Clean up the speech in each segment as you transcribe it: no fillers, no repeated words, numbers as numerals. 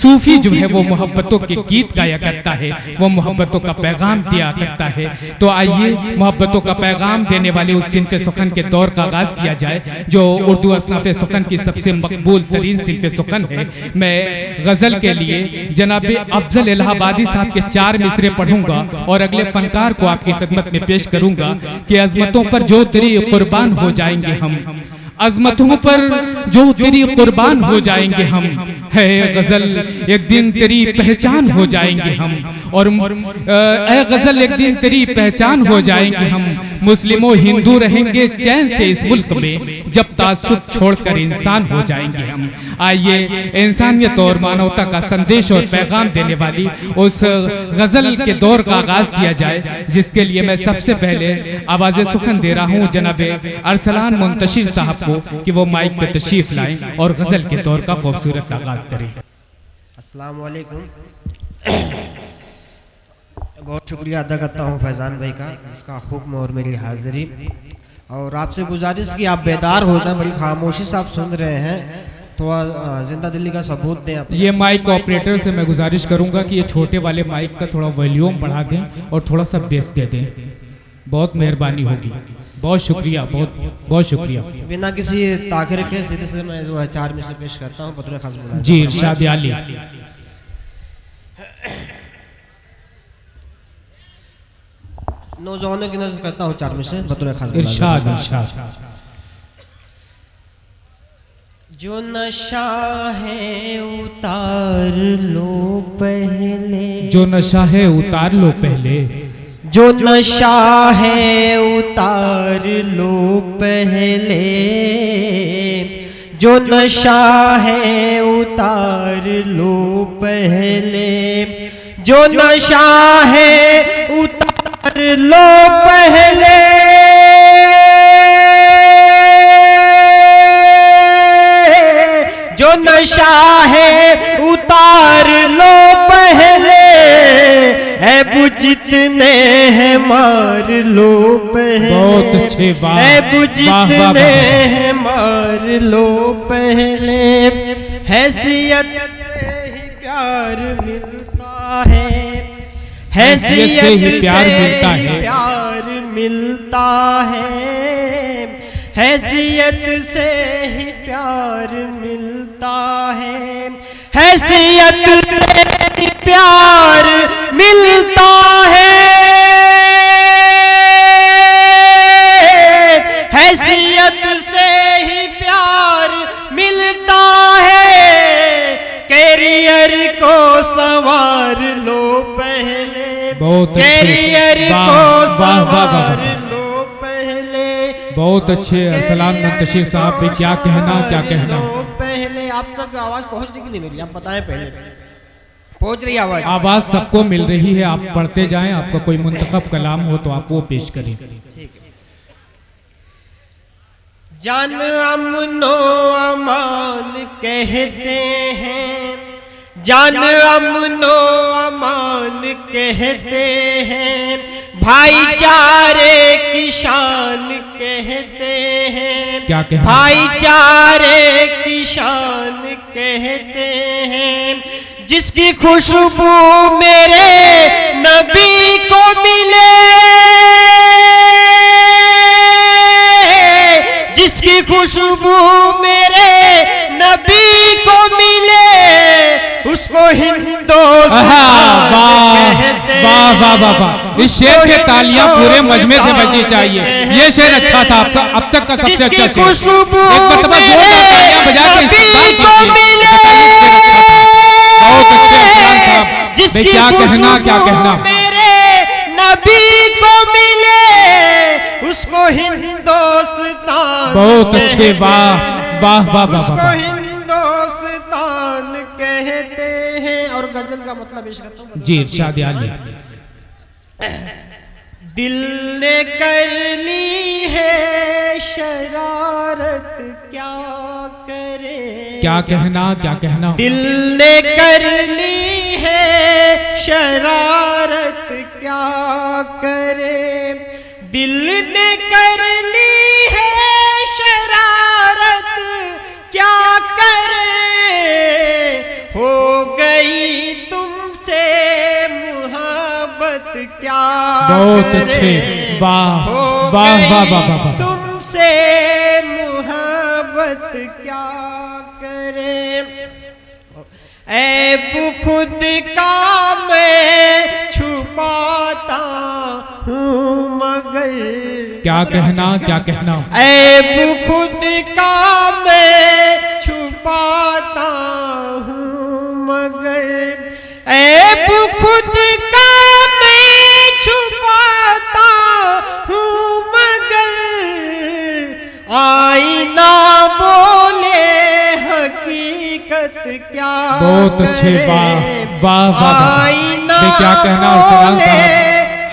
सूफी जो है वो मोहब्बतों के गीत गाया करता है, वो मोहब्बतों का पैगाम दिया करता है। तो आइए मोहब्बतों का पैगाम देने वाले उस सिनफ़े सुखन के दौर का आगाज़ किया जाए जो उर्दू असनाफ़े सुखन की सबसे मकबूल तरीन सिनफ़े सुखन है। मैं गज़ल के लिए जनाब अफजल इलाहाबादी साहब के 4 मिसरे पढ़ूंगा और अगले फनकार को आपकी खिदमत में पेश करूंगा कि अज़मतों पर जो तेरी कुर्बान हो जाएंगे हम, अज़मतों पर जो तेरी कुर्बान हो जाएंगे हम, है गज़ल एक दिन तेरी पहचान हो जाएंगे हम। और ए गज़ल एक दिन तेरी पहचान हो जाएंगे हम, मुस्लिमों हिंदू रहेंगे चैन से इस मुल्क में जब तासुब छोड़कर इंसान हो जाएंगे हम। आइए इंसानियत और मानवता का संदेश और पैगाम देने वाली उस गज़ल के दौर का आगाज़ किया जाए, जिसके लिए मैं सबसे पहले आवाज़ सुखन दे रहा हूँ जनाब अरसलान मुंतशिर साहब को कि वो माइक पे तशरीफ लाएं और गज़ल के दौर का खूबसूरत आगाज़ करें। अस्सलाम वालेकुम। बहुत शुक्रिया अदा करता हूँ फैज़ान भाई का, जिसका हुक्म और मेरी हाज़िरी। और आपसे गुजारिश कि आप बेदार हो जाए, बल्कि खामोशी से आप सुन रहे हैं, थोड़ा जिंदा दिली का सबूत दें। ये माइक ऑपरेटर से मैं गुजारिश करूंगा कि ये छोटे वाले माइक का थोड़ा वॉल्यूम बढ़ा दें और थोड़ा सा बेस दे दें, बहुत मेहरबानी होगी। बहुत शुक्रिया, बहुत बहुत शुक्रिया। बिना किसी ताख़िर के सीधे से मैं जो है 4 में से पेश करता हूँ बतौर खास मुलाज़िम। जी इरशाद आली। नौजवानों की नज़र करता हूँ 4 में से बतौर खास मुलाज़िम। इरशाद इरशाद। जो नशा है उतार लो पहले, जो नशा है उतार लो पहले, जो नशा है उतार लो पहले, जो नशा है उतार लो पहले, जो नशा है उतार लो पहले, जो नशा है उतार लो पहले, ऐब जितने हैं मार लो पहले। बहुत अच्छे, वाह ऐब वाह जितने हैं मार लो पहले, हैसियत से ही प्यार मिलता है, हैसियत से ही प्यार मिलता है, प्यार मिलता है, हैसियत से ही प्यार मिलता है, हैसियत से ही प्यार मिलता है, हैसियत से ही प्यार मिलता है, कैरियर को संवार लो पहले, कैरियर को संवार लो पहले। बहुत अच्छे अरसलान मुंतशिर साहब भी क्या कहना, क्या कहना। पहले आप तक आवाज पहुंच रही कि नहीं मेरी, आप बताएं। पहले पहुंच रही आवाज? आवाज सबको मिल रही है, आप पढ़ते जाएं। आपका कोई मुंतखब कलाम हो तो आप वो पेश करें। ठीक है। जान अमनो अमान कहते हैं, जान अमनो अमान कहते हैं, भाईचारे की शान कहते हैं, क्या कहना? भाईचारे की शान कहते हैं, जिसकी खुशबू मेरे नबी को मिले, जिसकी खुशबू मेरे नबी को मिले, उसको हिंदुस्तान कहते हैं। वाह वाह वाह वाह, इस शेर के तालियां पूरे मजमे से बजनी चाहिए। ये शेर अच्छा था आपका, अब तक का सबसे अच्छा शेर। खुशबू एक मरतबा जोरदार तालियां बजा के इस्तेमाल कीजिए। बहुत अच्छे अफसान साहब, क्या कहना, क्या कहना। मेरे नबी को मिले, उसको हिंदुस्तान। बहुत अच्छे, वाह वाह वाह वाह वाह। हिंदुस्तान कहते हैं। और गजल का मतलब इश्क करता हूं जी इरशाद आली। दिल ने कर ली है शरारत क्या करे, क्या कहना, क्या कहना। दिल ने कर ली है शरारत क्या करे, दिल ने कर ली है शरारत क्या करे, हो गई मोहब्बत क्या बहुत करे, अच्छे, वाह हो वाह गई वाह वाह वाह वाह। तुमसे मोहब्बत क्या करे, ऐब खुद का मैं छुपाता हूँ मगर, क्या कहना क्या कहना, ऐब खुद का मैं छुपाता हूँ मगर, ऐब खुद का मैं छुपाता हूँ मगर, आईना बोले हकीकत क्या बहुत अच्छे, करे, वाह वाह वाह वाह। आईना मैं क्या कहना और सलाम बोले साहब,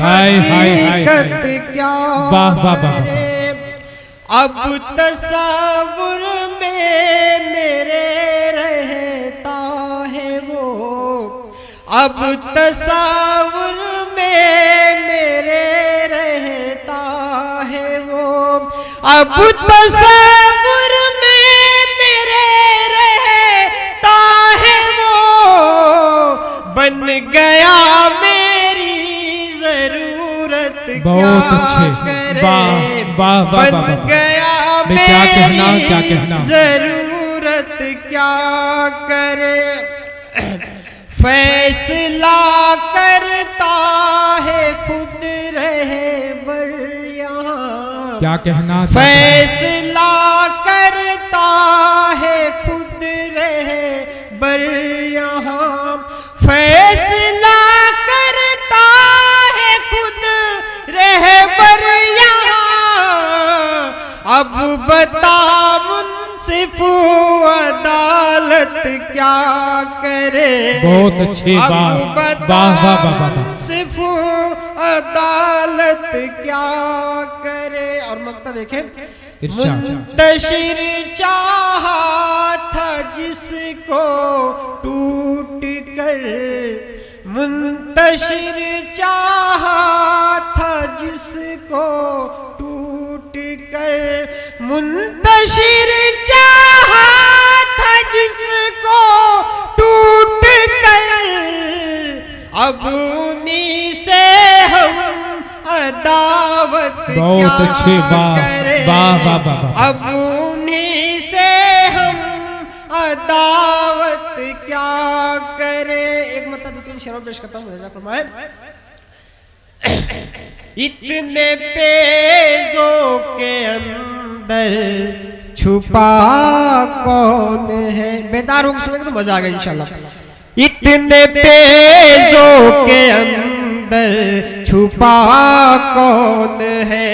हाय हाय हाय हाय, हकीकत क्या वाह वाह वाह वाह। करे, अब तस्वुर में मेरे रहता है वो, अब तस्वुर में मेरे रहता है वो, अब तस्वुर में मेरे रहता है वो, बन गया मेरी जरूरत बहुत क्या अच्छे, करे, वाह वाह वाह वाह बन वाह। गया मैं क्या कहना क्या मेरी कहना, जरूरत क्या करे, फैसला करता है खुद रहबर यहाँ, क्या कहना क्या कहना, फैसला करता है खुद रहबर यहाँ, फैसला करता है खुद रहबर यहाँ, अब बता मुंसिफ अदालत क्या करे, बहुत अच्छे, अब वाह बता वाह वाह वाह वाह। मुंसिफ अदालत क्या करे, और मक्ता देखें, इरशाद। मुंतशिर चाहा था जिसको टूट कर, मुंतशिर चाहा था जिसको टूट कर, मुंतशिर चाहा था जिसको टूट कर, अब उन्हीं से हम अदावत बहुत क्या अच्छे, वाह करें, वाह वाह वाह वाह। अब उन्हीं से हम अदावत क्या करे। एक मतलब दो तीन शेरों पेश करता हूँ, रजा फरमाए। इतने पेजों के अंदर छुपा कौन है, बेदार होकर सुनेंगे तो मजा आ गया इंशाल्लाह। इतने पेजों के अंदर छुपा कौन है,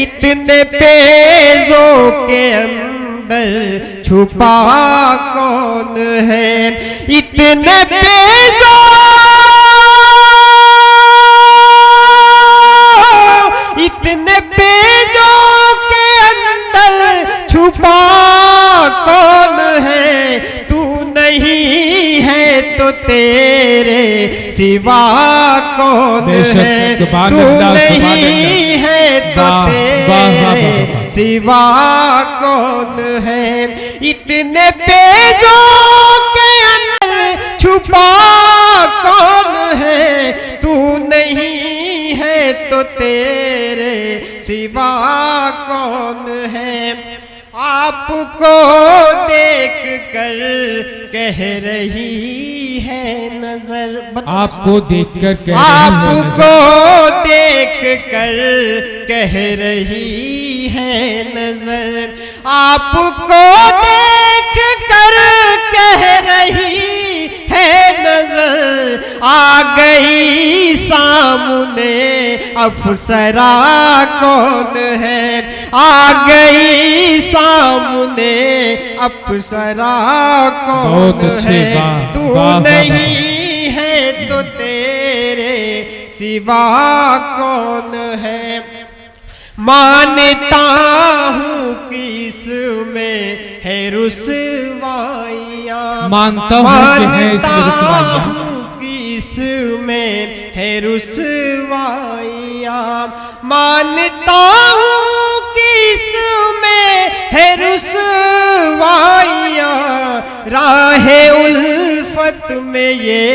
इतने पेजों के अंदर छुपा कौन है, इतने पेजों इतने पेजों के अंदर छुपा कौन है, तू नहीं है तो तेरे सिवा कौन है, तू नहीं है तो तेरे सिवा कौन है, इतने पेजों के अंदर छुपा कौन है, तू नहीं है तो तेरे सिवा कौन है। आपको देख कर कह रही है नजर, आपको देखकर कह आपको देख कर कह रही है नजर, आपको देख कर कह रही है नजर, आ गई सामने अफसरा कौन है, आ गई सामने अफसरा कौन है, तू नहीं है तो तेरे सिवा कौन है। मानता हूँ कि इसमें है रुसवाइयाँ, मानता हूँ कि है इसमें रुसवाइयाँ, कि इसमें है रुसवाइयाँ, मानता हूँ कि इसमें है रुसवाइयाँ, राहे उल्फत में ये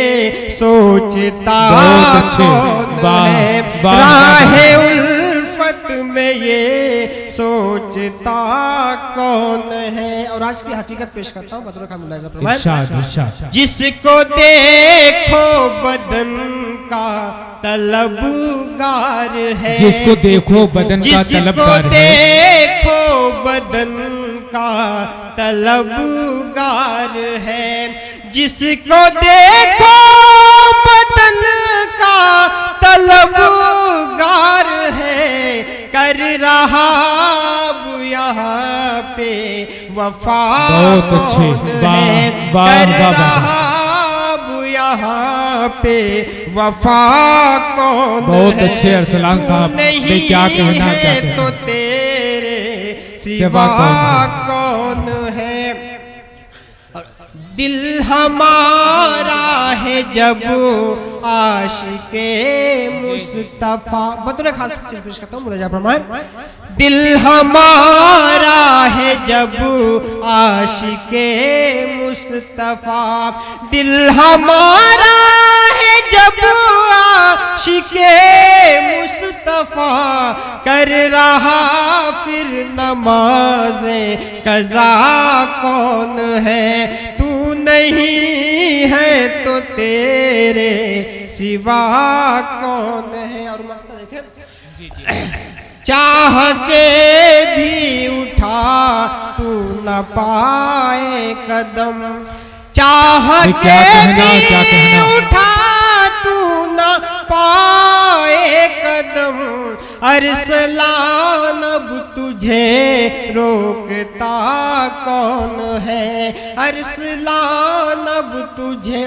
सोचता बहुत अच्छे। कौन वाह, है, वाह, राहे उल्फत में ये सोचता कौन है। और आज की हकीकत पेश करता हूँ बतौर खान मुलाहिजा फरमाएं। इरशाद इरशाद। जिसको देखो बदन का तलबगार है, जिसको देखो बदन का तलबगार है, देखो बदन का तलबगार है, जिसको देखो बदन का तलबगार है, कर रहा यहाँ पे वफा बहुत अच्छे। कौन वाह, है, वाह, कर वाह, वाह। रहा यहाँ पे वफा कौन बहुत है, अच्छे अरसलान साहब। तू नहीं भाई क्या कहना, क्या है कहना। तो तेरे सिवा सिवा कौन है। दिल हमारा है जब आशिके मुस्तफा, बतौर खास चीज पेश करता हूँ मुलाहिजा फरमाएं। दिल हमारा है जब आशिके मुस्तफा, दिल हमारा है जब आशिके मुस्तफा, कर रहा फिर नमाज़े कज़ा कौन है, तू नहीं है तो तेरे सिवा कौन है। और मतलब देखें, चाह के भी उठा तू न पाए कदम, चाह के भी उठा तू न पाए कदम, अरसलान अब तुझे रोकता कौन है, अरसलान अब तुझे